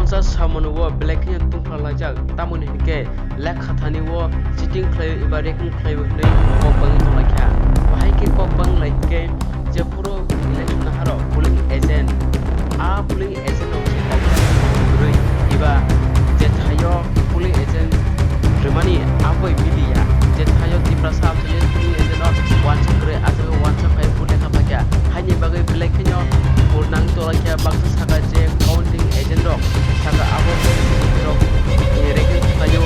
bangsa samon wo black nya tungphala jak tamon hinke lek khathani wo cheating khlai iba reking khlai bhne kopang tolakha bahai ke kopang laike je puro election na haro polling agent rui iba je thayo polling agent remani aboi bilia je thayo tiprasa tele polling agent one chakre ajo one chakre pune kapakya hanye bagai black nya purnang tolakha bangsa saga je counting agent rok saga abo rok reking thayo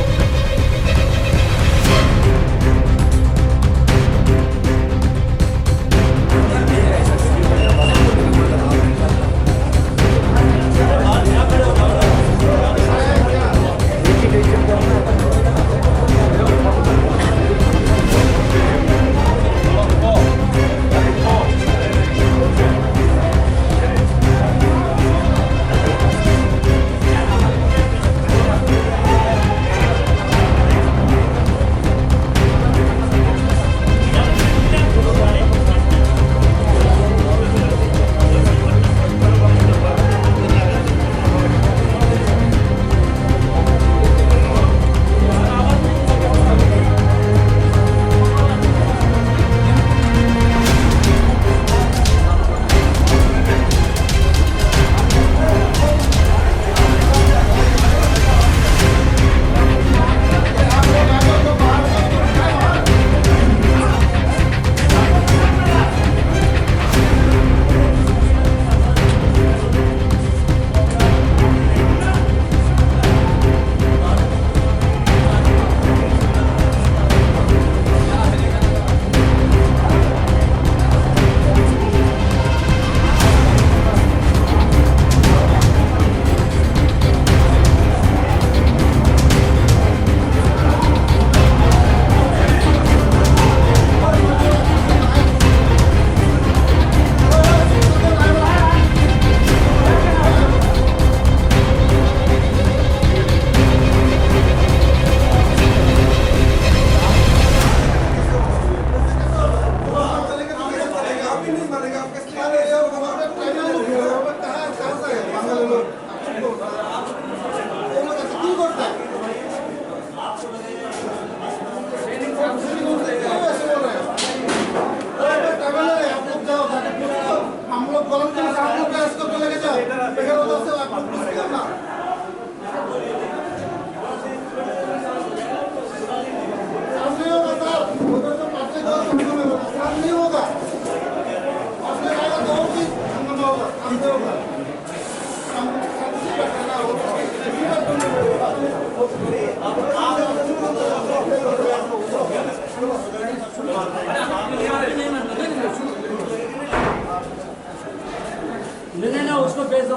नहीं उसको भेज दो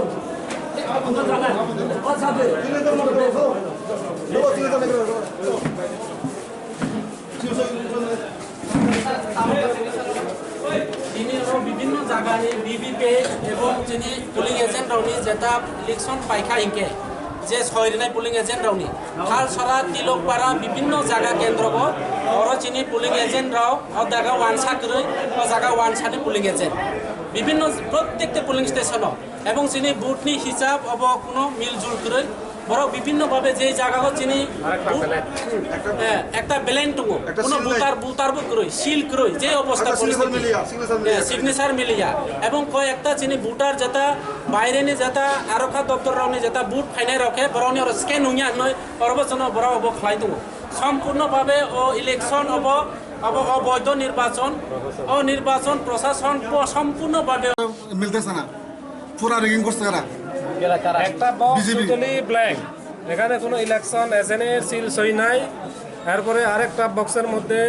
अंदर जाना है और साथ বিভিন্ন জায়গায় ভিভিপেট এবং যিনি পোলিং এজেন্ট রাউনি যেটা ইলেকশন পাইখা ইনকে যে ছয়দিনাই পোলিং এজেন্ট রাউনি খালসরা তিলকপাড়া বিভিন্ন জায়গা কেন্দ্র और चिनी पोलिंग एजेंट राव और जागा वान साकरै और जागा वान सानि पोलिंग एजेंट বিভিন্ন প্রত্যেকটা পোলিং স্টেশন এবং চিনি বুথনি হিসাব অব কোনো মিলজুল করে বড় বিভিন্নভাবে যে জায়গা চিনি একটা ব্যালেন্স টুকু কোনো বুতার বুকরই সিল করই যে অবস্থা সিগনেচার মিলিয়া এবং কয়েকটা চিনি বুটার যেটা বাইরে নি যেটা আরক্ষা দপ্তর রাউনি যেটা বুট ফাইনাই রাখে বড়নি আর স্ক্যান হুইয়া নয় অরবজন বড় অব খাই দङ সম্পূর্ণভাবে ও ইলেকশন অব অবৈধ নির্বাচন প্রশাসন সম্পূর্ণভাবে মিলতেছে না পুরা রিগিং করছে এরা একটা বক্স টোটালি ব্ল্যাঙ্ক এখানে কোনো ইলেকশন এজেন্টের সিল সই নাই এরপরে আরেকটা বক্সের মধ্যে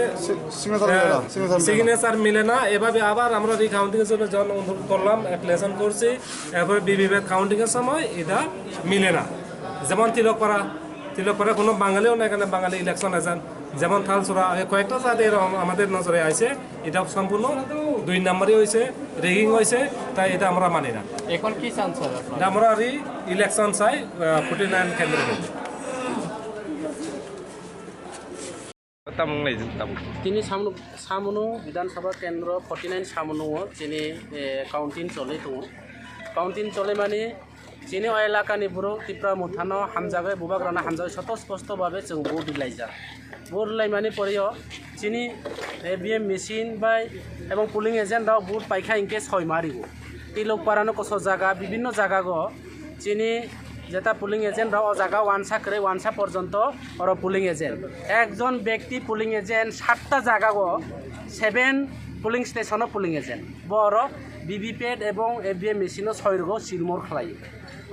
সিগনেচার মিলে না এভাবে আবার আমরা রিকাউন্টিং এর জন্য জন অনুরোধ করলাম অ্যাপ্লিকেশন করছি এরপরে বিবিএ কাউন্টিং এর সময় এটা মিলে না যেমন তিলকপাড়া কোনো বাঙালিও না এখানে বাঙালি ইলেকশন এজেন্ট যেমন থালসরা কয়েকটা জাতি আমাদের নজরে আছে এটা সম্পূর্ণ 2 নম্বরই হয়েছে রেগিং হয়েছে তাই এটা আমরা মানি না এখন কি চান স্যার আমরা ইলেকশন চাই 49 কেন্দ্রে তিনি সামনো বিধানসভা কেন্দ্র 49 সামনো তিনি কাউন্টিং চলে দङ কাউন্টিং চলে মানে চিনি এলাকানি बर' ত্রিপুরা মুথাनो हामजागै बुबाग्राना हामजागै स्पष्टभावे जों भट दिलायजा भट दिलायमानि परेयो চিনি EVM মেশিন বাই এবং পুলিং এজেন্টরাও ভোট পাইখা ইনকে 6 মারিব তিলকপাড়ানো কস জায়গা বিভিন্ন জায়গা গো চিনি যেটা পুলিং এজেন্টরাও ও জায়গা ওয়ানসা করে ওয়ানসা পর্যন্ত ওর পুলিং এজেন্ট একজন ব্যক্তি পুলিং এজেন্ট 7টা জায়গা গো 7 পুলিং স্টেশনও পুলিং এজেন্ট বড় ভিভিপ্যাট এবং EVM মেশিনও 6 গো সিলমোর খালাই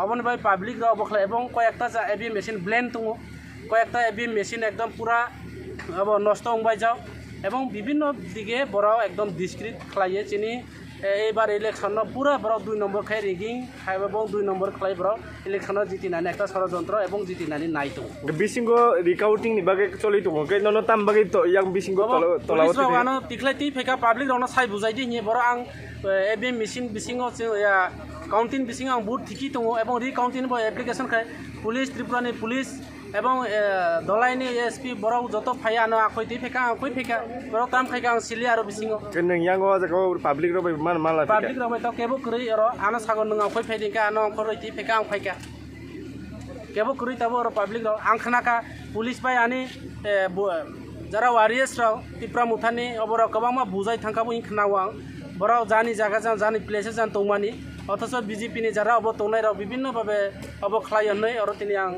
অবন ভাই পাবলিক রাও বখলা এবং কয়েকটা EVM মেশিন ব্লেন্ড দङ কয়েকটা EVM মেশিন একদম পুরা अब नष्ट हंबाय जाओ এবং বিভিন্ন দিকে বড় একদম ডিসক্রিট খাইয়ে চিনি এইবার ইলেকশন পুরা বড় 2 নম্বর খাই রিগিং খাই এবং 2 নম্বর খাই বড় ইলেকশন জিতিনানি একটা ষড়যন্ত্র এবং জিতিনানি নাই তো বিসিংগো রিকাউন্টিং नि बागै चलै दङ कै नन ताम बागै तो yang बिसिंगो तलावत रावानो तिखलाय ति फेका पाब्लिक रावनो साइ बुजाइ दि बड़ आं EVM मेसिन बिसिंगो या काउंटिंग बिसिंग आं बुट थिखि दङ এবং রিকাউন্টিং बो एप्लिकेशन खाय पुलिस त्रिपुरानि पुलिस এবং দলাইনি এসপি বড় যত ফাইয়ানো আখইতি ফেকা আখই ফেকা বড় তাম খাইকা আং সিলি আरो बिसिंगो नों यांगो जागो पाब्लिक रबाय मान माला पाब्लिक रबाय तो केबो करै आरो आनो सागन नों आखै फाइदिका आनो खरैति फेका आं फाइका केबो करै ताबो आरो पाब्लिक राव आं खानाका पुलिस बाय आनि যারা ওয়ারিয়ার্স রাव ত্রিপুরা मुथानि अबर गोबांमा बुजाय थांखाबो इखनाव आं बड़ जानि जागा जानि प्लेसेस जान तौमानि অথচ বিজেপিনি যারা অব তৌনাইরাव বিভিন্নভাবে অব খালায়नै আरो तिनि आं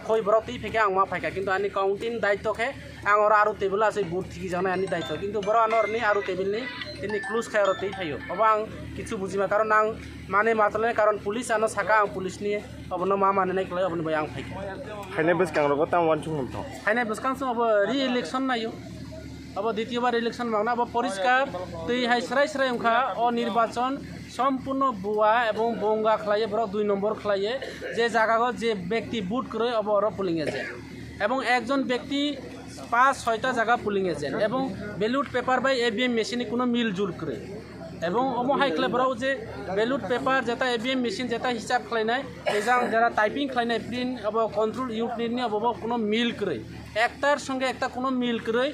खय बड़ ति फेके आं मा फाइका किन्तु आनि काउंटिंग दायित्वखे आं आरो टेबल आसे बुट थिखि जानाय आनि दायित्व किन्तु बड़ आनरनि आरो टेबलनि तिनि क्लोज खाय आरो ति फायो अब आं किछु बुजिमा कारण आं माने मातले कारण पुलिस आनो साका आं पुलिसनि अबनो मा माने खलाय अबनो बाय आं फाइका खायने बसकां रगो ताम वान chung हमथ खायने बसकां अब रि इलेक्शन नायो अब द्वितीयबार इलेक्शन मावना अब परिष्कार तै हाय सराय सराय उखा अ निर्वाचन সম্পূর্ণ বুয়া এবং বঙ্গা খাইয়ে বড় 2 নম্বর খাইয়ে যে জায়গাগো যে ব্যক্তি বুট করে অব ওর পুলিং এজেন্ট এবং একজন ব্যক্তি 5-6টা জায়গা পুলিং এজেন্ট এবং ব্যালট পেপার বাই EVM মেশিনে কোনো মিলজুল করে এবং অমহাইকলে বড় যে ব্যালট পেপার যেটা EVM মেশিন যেটা হিসাব খাইনায় এজাং যারা টাইপিং খাইনায় প্রিন্ট অব কন্ট্রোল ইউনিটনি অব কোনো মিল করে একটার সঙ্গে একটা কোনো মিল করে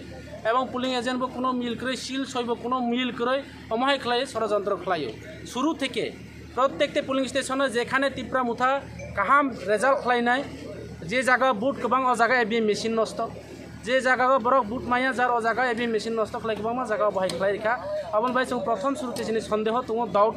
এবং পুলিং এজেন্ট কোনো মিল করে সিল সইব কোনো মিল করে অমহাই খাই ষড়যন্ত্র খাইও শুরু থেকে প্রত্যেকটা পুলিং স্টেশনে যেখানে ত্রিপুরা মুথা কাহাম রেজাল্ট খাইনায় যে জায়গা বুট গোबां অ জায়গা EVM মেশিন নষ্ট যে জায়গা বড় বুট মাইয়া যার অ জায়গা EVM মেশিন নষ্ট খাই গোबां मा জায়গা বাহাই খাই রেখা অবন ভাই जों প্রথম শুরুতে যিনি সন্দেহ দङ ডাউট